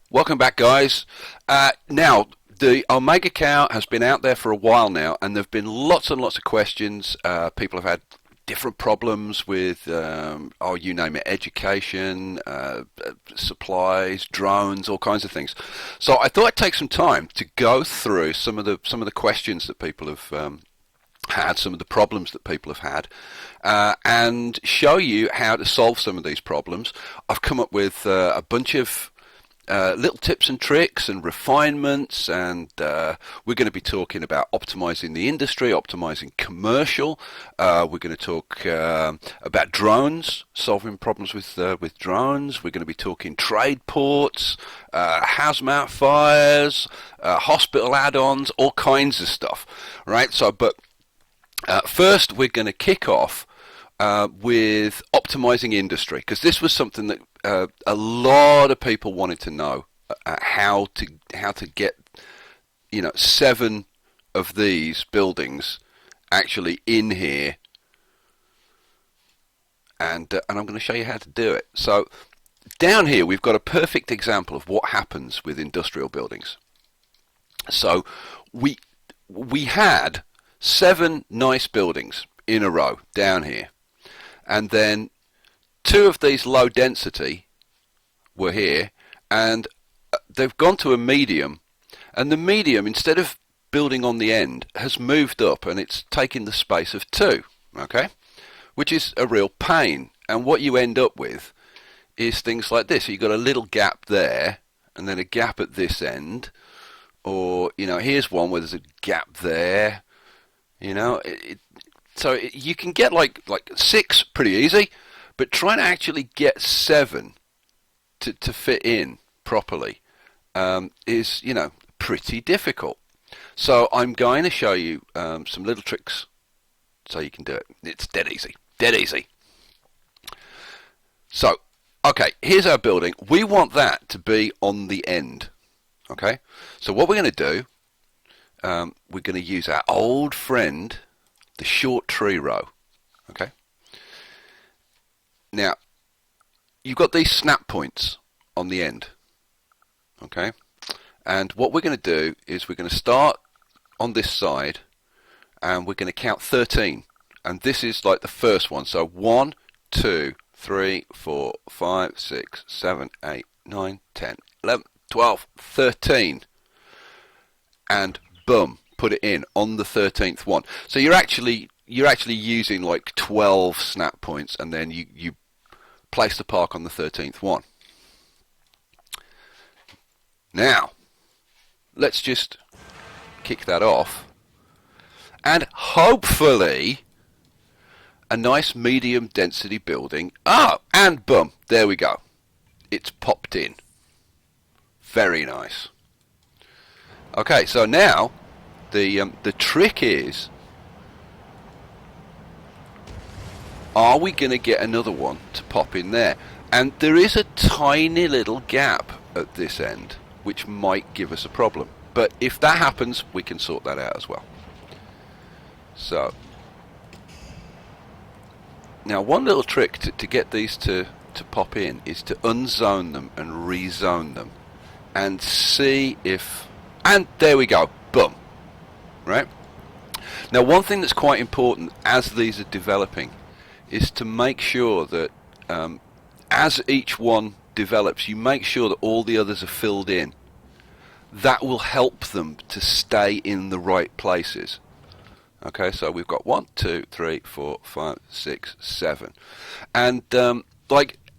Welcome back, guys. Now, the Omega Cow has been out there for a while now, and there have been lots and lots of questions. People have had different problems with, you name it, education, supplies, drones, all kinds of things. So I thought I'd take some time to go through some of the questions that people have had, some of the problems that people have had, and show you how to solve some of these problems. I've come up with a bunch of little tips and tricks and refinements, and we're going to be talking about optimizing the industry, optimizing commercial. We're going to talk about drones, solving problems with drones. We're going to be talking trade ports, hazmat fires, hospital add-ons, all kinds of stuff. Right. First, we're going to kick off with optimizing industry, because this was something that a lot of people wanted to know, how to get 7 of these buildings actually in here, and I'm going to show you how to do it. So down here we've got a perfect example of what happens with industrial buildings. So we had 7 nice buildings in a row down here, and then 2 of these low density were here, and they've gone to a medium, and the medium, instead of building on the end, has moved up and it's taken the space of 2, okay, which is a real pain. And what you end up with is things like this. You've got a little gap there and then a gap at this end, or here's one where there's a gap there. You can get like 6 pretty easy, but trying to actually get 7 to fit in properly is pretty difficult. So I'm going to show you some little tricks so you can do it. It's dead easy. So, okay, here's our building. We want that to be on the end. Okay, so what we're going to do, we're going to use our old friend, the short tree row. Okay. Now, you've got these snap points on the end. Okay. And what we're going to do is we're going to start on this side, and we're going to count 13. And this is like the first one. So 1, 2, 3, 4, 5, 6, 7, 8, 9, 10, 11, 12, 13. And boom, put it in on the 13th one. So you're actually using like 12 snap points, and then you place the park on the 13th one. Now, let's just kick that off, and hopefully a nice medium density building. And boom, there we go. It's popped in. Very nice. Okay, so now the trick is, are we going to get another one to pop in there? And there is a tiny little gap at this end, which might give us a problem. But if that happens, we can sort that out as well. So, now one little trick to get these to pop in is to unzone them and rezone them, and see if, and there we go, boom. Right? Now, one thing that's quite important as these are developing is to make sure that as each one develops, you make sure that all the others are filled in. That will help them to stay in the right places. Okay, so we've got 1, 2, 3, 4, 5, 6, 7. And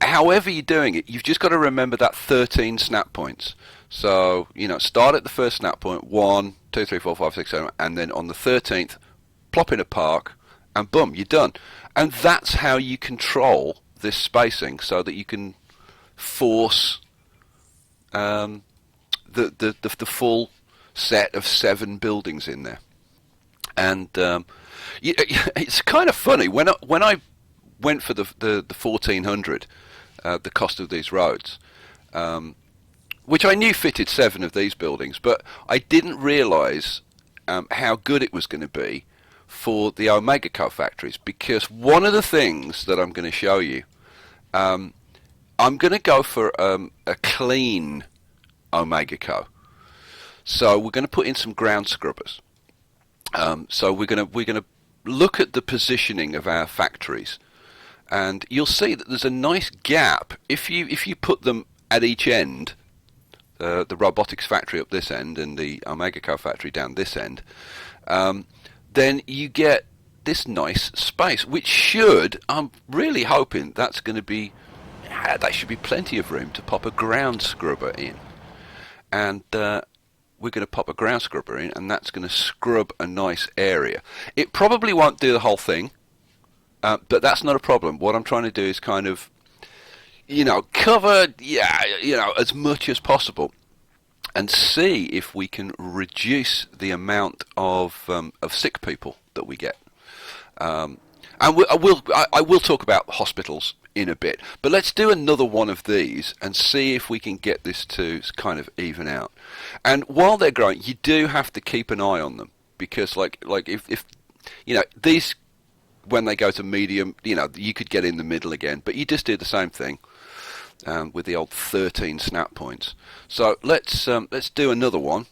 however you're doing it, you've just got to remember that 13 snap points. So, start at the first snap point, 1, 2, 3, 4, 5, 6, 7, and then on the 13th, plop in a park, and boom, you're done. And that's how you control this spacing, so that you can force the full set of 7 buildings in there. And it's kind of funny when I went for the 1400, the cost of these roads, which I knew fitted 7 of these buildings, but I didn't realise how good it was going to be for the Omega Co factories, because one of the things that I'm going to show you, I'm going to go for a clean Omega Co. So we're going to put in some ground scrubbers. So we're going to look at the positioning of our factories, and you'll see that there's a nice gap if you put them at each end. The robotics factory up this end and the Omega Co factory down this end, then you get this nice space, which should, I'm really hoping that's going to be, there should be plenty of room to pop a ground scrubber in. And we're going to pop a ground scrubber in, and that's going to scrub a nice area. It probably won't do the whole thing, but that's not a problem. What I'm trying to do is kind of, cover, as much as possible, and see if we can reduce the amount of sick people that we get. And I will talk about hospitals in a bit, but let's do another one of these and see if we can get this to kind of even out. And while they're growing, you do have to keep an eye on them, because like if these, when they go to medium, you could get in the middle again, but you just do the same thing with the old 13 snap points. So let's do another one,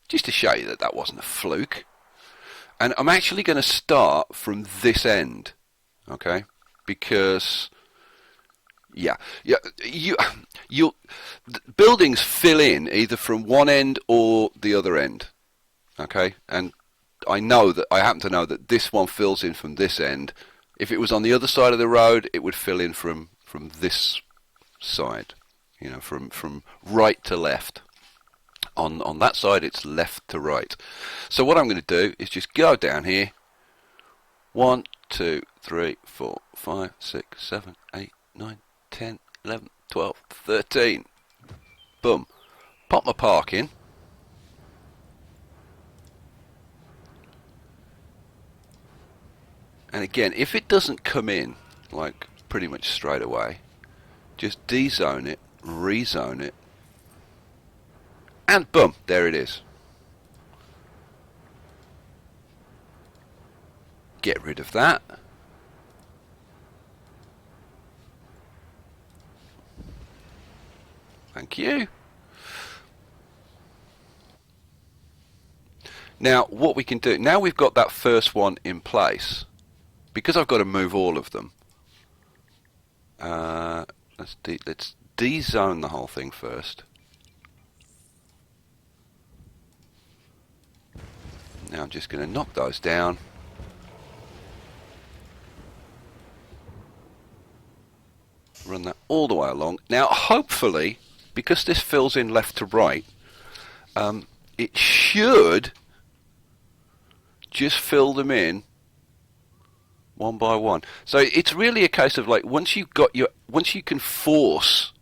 just to show you that that wasn't a fluke. And I'm actually going to start from this end, okay? Because buildings fill in either from one end or the other end, okay? And I happen to know that this one fills in from this end. If it was on the other side of the road, it would fill in from this side, from right to left. On that side, it's left to right. So what I'm going to do is just go down here. 1, 2, 3, 4, 5, 6, 7, 8, 9, 10, 11, 12, 13. Boom. Pop my park in. And again, if it doesn't come in, like pretty much straight away, just dezone it, rezone it, and boom, there it is. Get rid of that. Thank you. Now, what we can do, now we've got that first one in place, because I've got to move all of them, let's dezone the whole thing first. Now I'm just going to knock those down. Run that all the way along. Now, hopefully, because this fills in left to right, it should just fill them in one by one. So it's really a case of, like, once you can force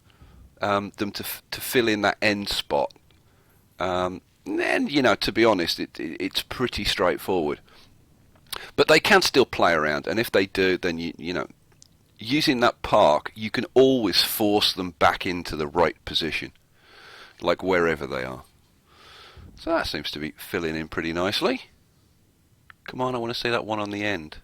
them to fill in that end spot, then, to be honest, it's pretty straightforward. But they can still play around, and if they do, then using that park, you can always force them back into the right position, like wherever they are. So that seems to be filling in pretty nicely. Come on, I want to see that one on the end.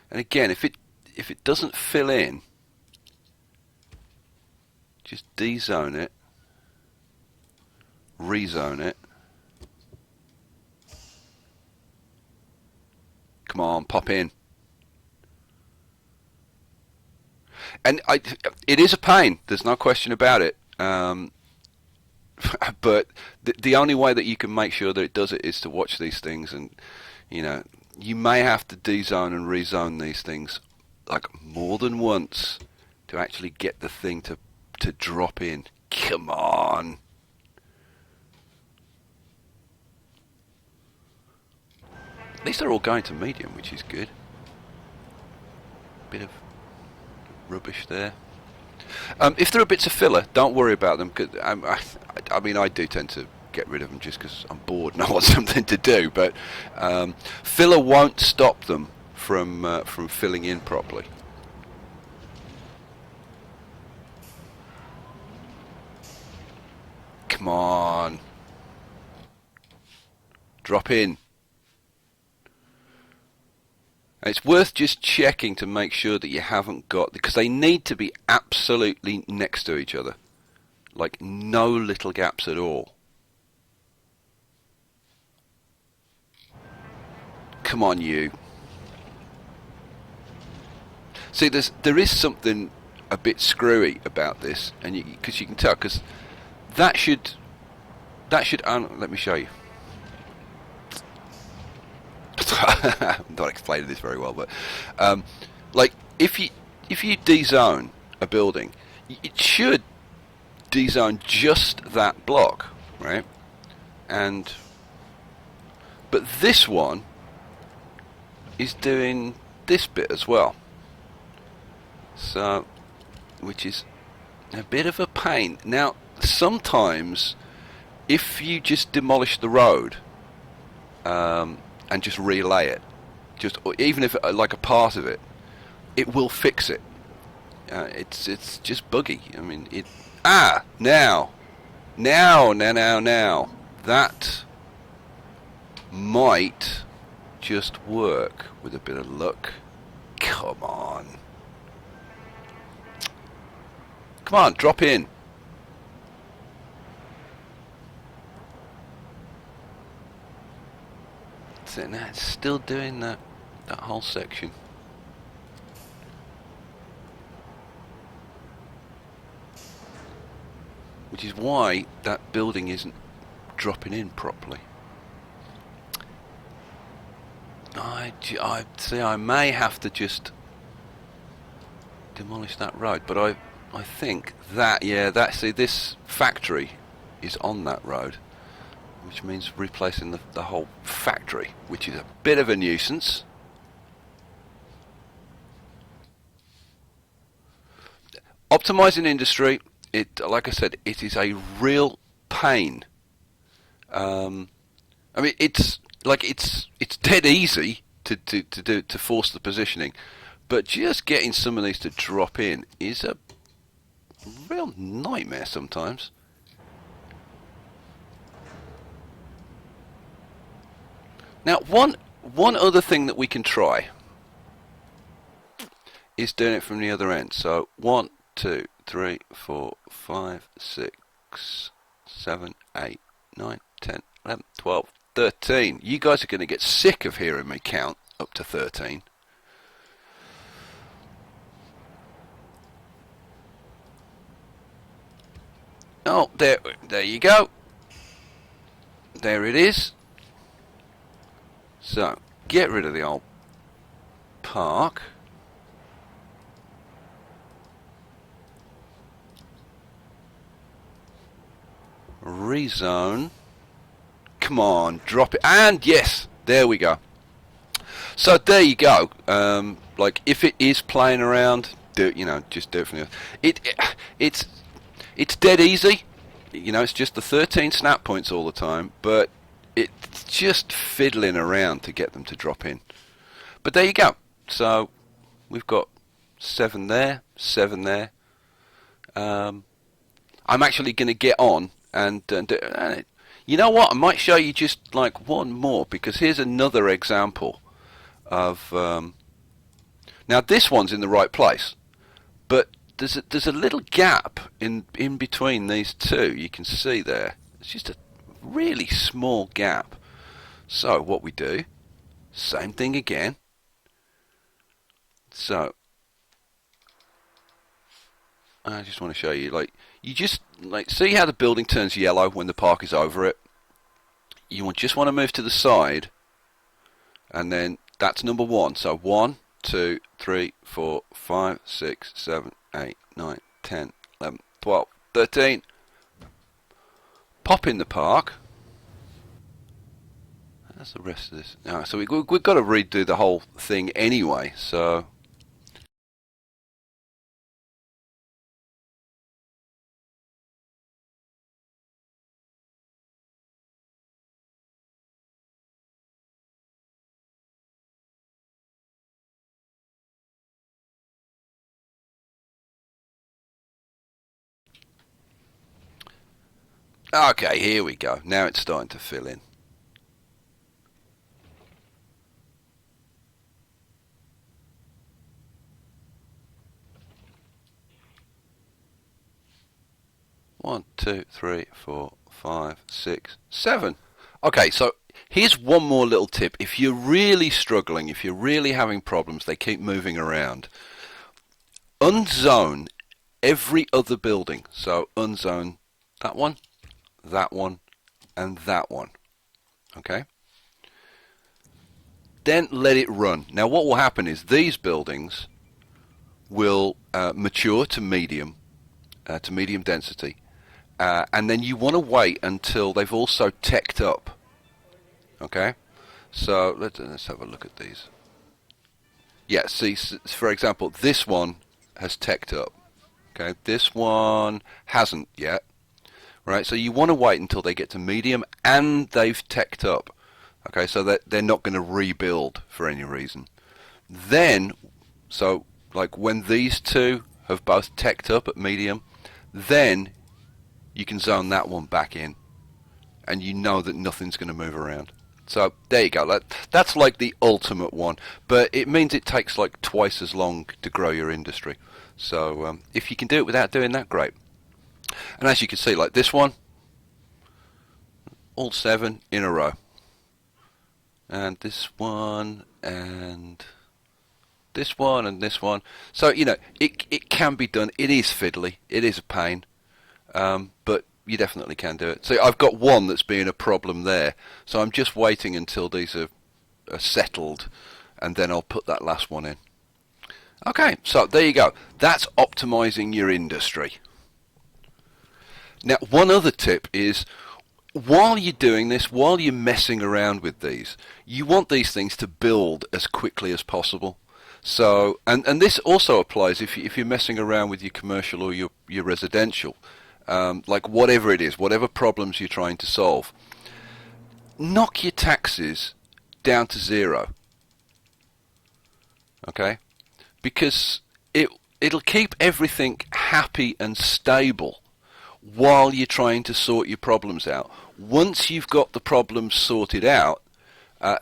And again, if it doesn't fill in, just dezone it, rezone it. Come on, pop in. And it is a pain, there's no question about it. But the only way that you can make sure that it does it is to watch these things, and you may have to dezone and rezone these things like more than once to actually get the thing to drop in. Come on. At least they're all going to medium, which is good. Bit of rubbish there. If there are bits of filler, don't worry about them. Cause I mean, I do tend to get rid of them just because I'm bored and I want something to do. But filler won't stop them from filling in properly. Come on. Drop in. It's worth just checking to make sure that you haven't got, because they need to be absolutely next to each other, like no little gaps at all. Come on, you. See, there is something a bit screwy about this, and because you can tell, because that should let me show you. I'm not explaining this very well, but like if you dezone a building, it should dezone just that block, right? But this one is doing this bit as well, so which is a bit of a pain. Now, sometimes if you just demolish the road and just relay it, just even if like a part of it, it will fix it. It's just buggy. I mean, now that might just work with a bit of luck. Come on, drop in. So now it's still doing that whole section. Which is why that building isn't dropping in properly. I see. I may have to just demolish that road, but I think that see, this factory is on that road, which means replacing the whole factory, which is a bit of a nuisance. Optimizing industry, like I said, it is a real pain. I mean, it's dead easy to force the positioning, but just getting some of these to drop in is a real nightmare sometimes. Now, one other thing that we can try is doing it from the other end. So 1, 2, 3, 4, 5, 6, 7, 8, 9, 10, 11, 12, 13. You guys are going to get sick of hearing me count up to 13. Oh, there you go. There it is. So, get rid of the old park. Rezone. Come on, drop it. And yes, there we go. So there you go. Like if it is playing around, just do it from the. It's dead easy. It's just the 13 snap points all the time, but it's just fiddling around to get them to drop in. But there you go. So we've got 7 there, 7 there. I'm actually going to get on and do. You know what? I might show you just like one more, because here's another example of. Now this one's in the right place, but there's a little gap in between these two. You can see there. It's just a really small gap. So what we do, same thing again. So I just want to show you, like, you just see how the building turns yellow when the park is over it. You just want to move to the side, and then that's number 1. So 1, 2, 3, 4, 5, 6, 7, 8, 9, 10, 11, 12, 13. Pop in the park. That's the rest of this. So we've got to redo the whole thing anyway. So. Okay, here we go. Now it's starting to fill in. 1, 2, 3, 4, 5, 6, 7. Okay, so here's one more little tip. If you're really struggling, if you're really having problems, they keep moving around, unzone every other building. So unzone that one, and that one. Okay? Then let it run. Now what will happen is these buildings will mature to medium density, and then you want to wait until they've also teched up. Okay? So let's have a look at these. Yeah, see, for example, this one has teched up. Okay, this one hasn't yet. Right, so you want to wait until they get to medium and they've teched up. Okay, so that they're not going to rebuild for any reason. Then, so like when these two have both teched up at medium, then you can zone that one back in, and you know that nothing's going to move around. So there you go. That's like the ultimate one, but it means it takes like twice as long to grow your industry. So if you can do it without doing that, great. And as you can see, like this one, all 7 in a row. And this one, and this one, and this one. So, you know, it can be done. It is fiddly. It is a pain. But you definitely can do it. So I've got one that's being a problem there. So I'm just waiting until these are settled, and then I'll put that last one in. Okay, so there you go. That's optimizing your industry. Now, one other tip is, while you're doing this, while you're messing around with these, you want these things to build as quickly as possible. So, and this also applies if you're messing around with your commercial or your residential, like whatever it is, whatever problems you're trying to solve. Knock your taxes down to 0. Okay? Because it'll keep everything happy and stable while you're trying to sort your problems out. Once you've got the problems sorted out,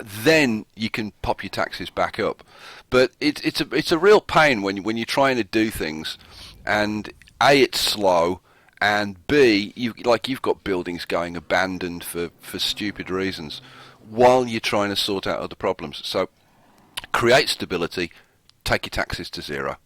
then you can pop your taxes back up. But it's a real pain when you're trying to do things, and A, it's slow, and B, you've got buildings going abandoned for stupid reasons while you're trying to sort out other problems. So create stability, take your taxes to 0.